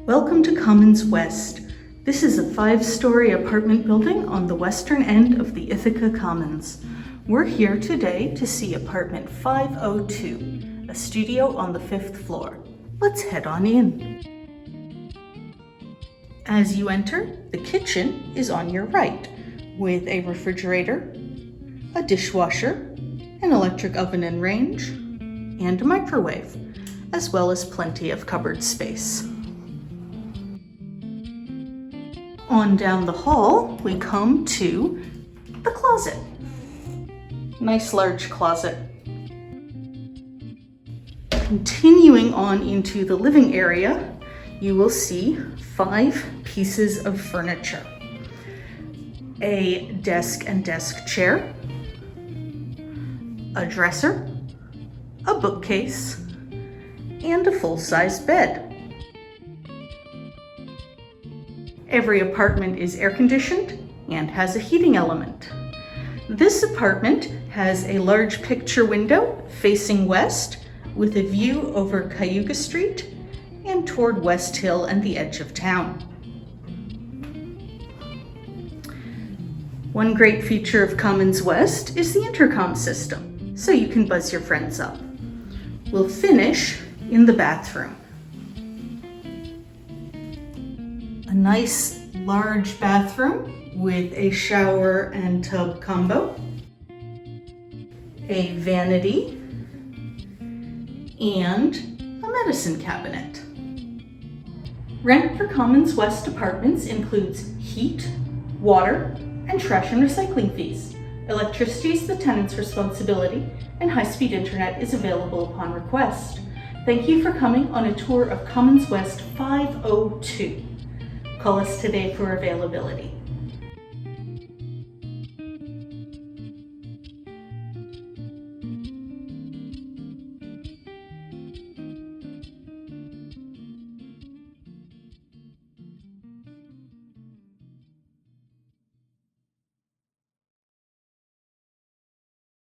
Welcome to Commons West. This is a 5-story apartment building on the western end of the Ithaca Commons. We're here today to see apartment 502, a studio on the 5th floor. Let's head on in. As you enter, the kitchen is on your right, with a refrigerator, a dishwasher, an electric oven and range, and a microwave, as well as plenty of cupboard space. On down the hall, we come to the closet. Nice large closet. Continuing on into the living area, you will see 5 pieces of furniture. A desk and desk chair, a dresser, a bookcase, and a full-size bed. Every apartment is air-conditioned and has a heating element. This apartment has a large picture window facing west with a view over Cayuga Street and toward West Hill and the edge of town. One great feature of Commons West is the intercom system, so you can buzz your friends up. We'll finish in the bathroom. A nice large bathroom with a shower and tub combo, a vanity, and a medicine cabinet. Rent for Commons West apartments includes heat, water, and trash and recycling fees. Electricity is the tenant's responsibility, and high-speed internet is available upon request. Thank you for coming on a tour of Commons West 502. Call us today for availability.